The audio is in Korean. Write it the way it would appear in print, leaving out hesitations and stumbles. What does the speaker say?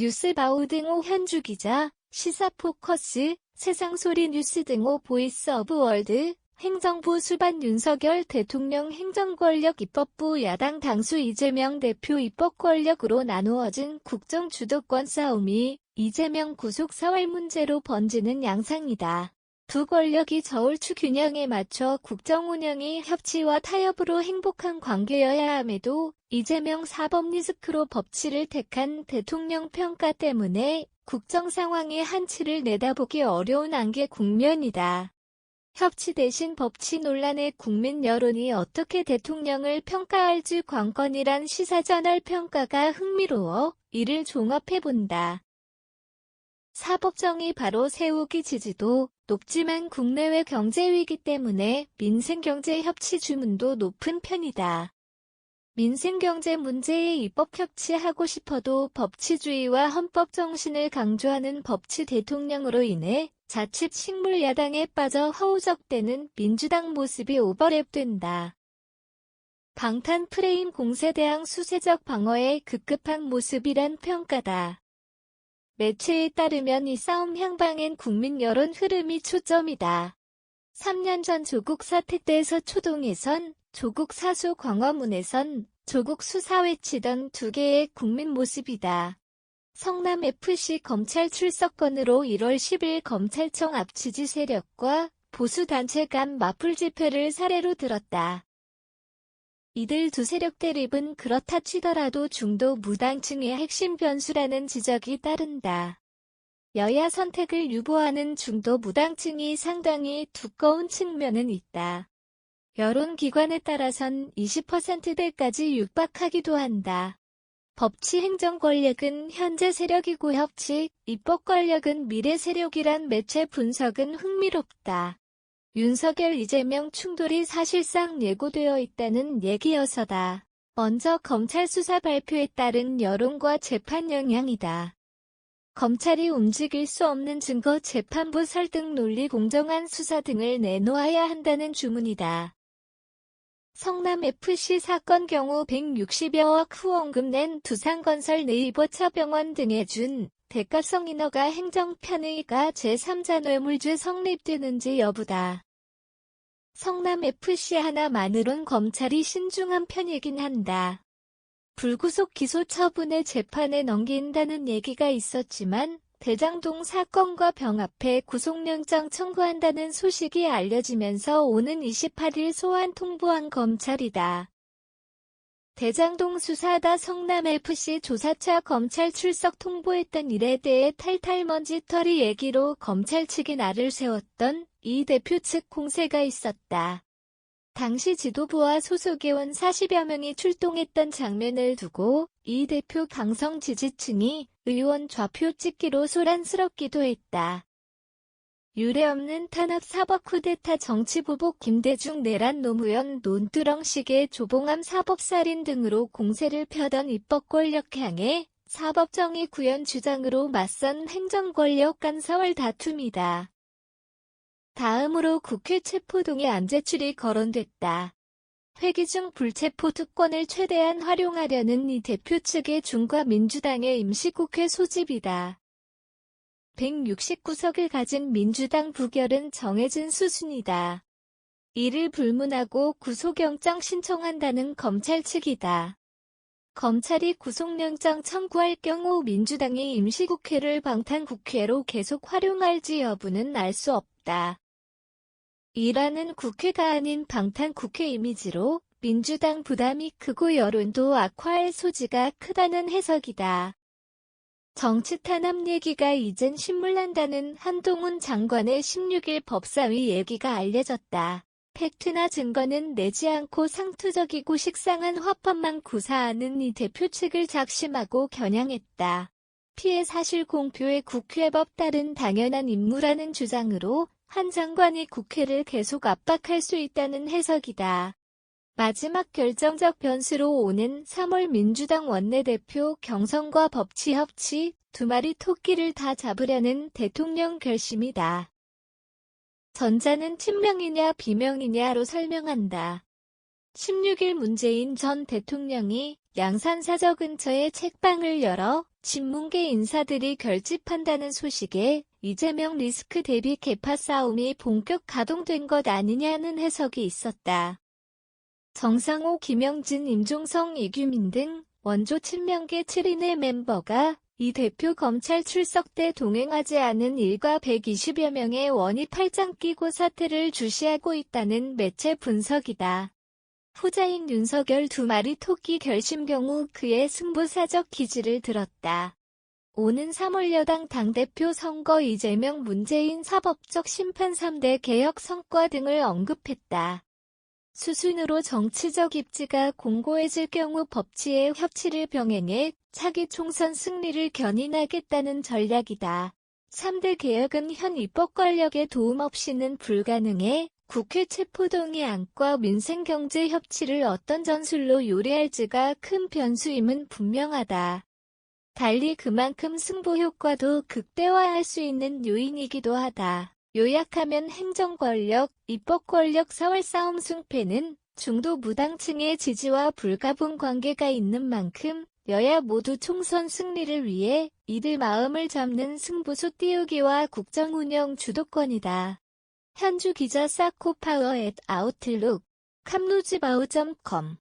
뉴스바우 등호 현주기자, 시사포커스, 세상소리 뉴스 등호 보이스 오브 월드, 행정부 수반 윤석열 대통령 행정권력 입법부 야당 당수 이재명 대표 입법권력으로 나누어진 국정 주도권 싸움이 이재명 구속 사활 문제로 번지는 양상이다. 두 권력이 저울추 균형에 맞춰 국정 운영이 협치와 타협으로 행복한 관계여야 함에도 이재명 사법 리스크로 법치를 택한 대통령 평가 때문에 국정 상황의 한치를 내다보기 어려운 안개 국면이다. 협치 대신 법치 논란의 국민 여론이 어떻게 대통령을 평가할지 관건이란 시사저널 평가가 흥미로워 이를 종합해본다. 사법정의 바로 세우기 지지도 높지만 국내외 경제위기 때문에 민생경제 협치 주문도 높은 편이다. 민생경제 문제에 입법 협치하고 싶어도 법치주의와 헌법 정신을 강조하는 법치 대통령으로 인해 자칫 식물 야당에 빠져 허우적대는 민주당 모습이 오버랩된다. 방탄 프레임 공세대항 수세적 방어에 급급한 모습이란 평가다. 매체에 따르면 이 싸움 향방엔 국민 여론 흐름이 초점이다. 3년 전 조국 사태 때에서 초동에선, 조국 사수 광화문에선, 조국 수사 외치던 두 개의 국민 모습이다. 성남FC 검찰 출석건으로 1월 10일 검찰청 앞 지지 세력과 보수단체 간 맞불 집회를 사례로 들었다. 이들 두 세력 대립은 그렇다 치더라도 중도 무당층의 핵심 변수라는 지적이 따른다. 여야 선택을 유보하는 중도 무당층이 상당히 두꺼운 측면은 있다. 여론기관에 따라선 20%대까지 육박하기도 한다. 법치 행정 권력은 현재 세력이고 협치, 입법 권력은 미래 세력이란 매체 분석은 흥미롭다. 윤석열 이재명 충돌이 사실상 예고되어 있다는 얘기여서다. 먼저 검찰 수사 발표에 따른 여론과 재판 영향이다. 검찰이 움직일 수 없는 증거 재판부 설득 논리 공정한 수사 등을 내놓아야 한다는 주문이다. 성남FC 사건 경우 160여억 후원금 낸 두산건설 네이버차 병원 등에 준 대가성 인허가 행정편의가 제3자 뇌물죄 성립되는지 여부다. 성남FC 하나만으론 검찰이 신중한 편이긴 한다. 불구속 기소 처분을 재판에 넘긴다는 얘기가 있었지만 대장동 사건과 병합해 구속영장 청구한다는 소식이 알려지면서 오는 28일 소환 통보한 검찰이다. 대장동 수사하다 성남FC 조사차 검찰 출석 통보했던 일에 대해 탈탈먼지털이 얘기로 검찰 측이 날을 세웠던 이 대표 측 공세가 있었다. 당시 지도부와 소속의원 40여 명이 출동했던 장면을 두고 이 대표 강성 지지층이 의원 좌표 찍기로 소란스럽기도 했다. 유례없는 탄압 사법 쿠데타 정치보복 김대중 내란 노무현 논두렁식의 조봉암 사법살인 등으로 공세를 펴던 입법권력 향해 사법정의 구현 주장으로 맞선 행정권력 간 사활 다툼이다. 다음으로 국회 체포동의 안제출이 거론됐다. 회기 중 불체포 특권을 최대한 활용하려는 이 대표 측의 중과 민주당의 임시국회 소집이다. 169석을 가진 민주당 부결은 정해진 수순이다. 이를 불문하고 구속영장 신청한다는 검찰 측이다. 검찰이 구속영장 청구할 경우 민주당이 임시국회를 방탄국회로 계속 활용할지 여부는 알 수 없다. 이라는 국회가 아닌 방탄국회 이미지로 민주당 부담이 크고 여론도 악화할 소지가 크다는 해석이다. 정치 탄압 얘기가 이젠 신물난다는 한동훈 장관의 16일 법사위 얘기가 알려졌다. 팩트나 증거는 내지 않고 상투적이고 식상한 화법만 구사하는 이 대표 측을 작심하고 겨냥했다. 피해 사실 공표에 국회법 따른 당연한 임무라는 주장으로 한 장관이 국회를 계속 압박할 수 있다는 해석이다. 마지막 결정적 변수로 오는 3월 민주당 원내대표 경선과 법치 협치, 두 마리 토끼를 다 잡으려는 대통령 결심이다. 전자는 친명이냐 비명이냐로 설명한다. 16일 문재인 전 대통령이 양산사저 근처에 책방을 열어 친문계 인사들이 결집한다는 소식에 이재명 리스크 대비 계파 싸움이 본격 가동된 것 아니냐는 해석이 있었다. 정상호, 김영진, 임종성, 이규민 등 원조 친명계 7인의 멤버가 이 대표 검찰 출석 때 동행하지 않은 일가 120여 명의 원이 팔짱 끼고 사태를 주시하고 있다는 매체 분석이다. 후자인 윤석열 두 마리 토끼 결심 경우 그의 승부사적 기질을 들었다. 오는 3월 여당 당대표 선거 이재명 문재인 사법적 심판 3대 개혁 성과 등을 언급했다. 수순으로 정치적 입지가 공고해질 경우 법치의 협치를 병행해 차기 총선 승리를 견인하겠다는 전략이다. 3대 개혁은 현 입법 권력의 도움 없이는 불가능해 국회 체포동의 안과 민생경제 협치를 어떤 전술로 요리할지가 큰 변수임은 분명하다. 달리 그만큼 승부 효과도 극대화할 수 있는 요인이기도 하다. 요약하면 행정권력, 입법권력 사활 싸움 승패는 중도 무당층의 지지와 불가분 관계가 있는 만큼 여야 모두 총선 승리를 위해 이들 마음을 잡는 승부수 띄우기와 국정 운영 주도권이다. 현주 기자 사코파워 @아웃룩, 캄루즈바우.com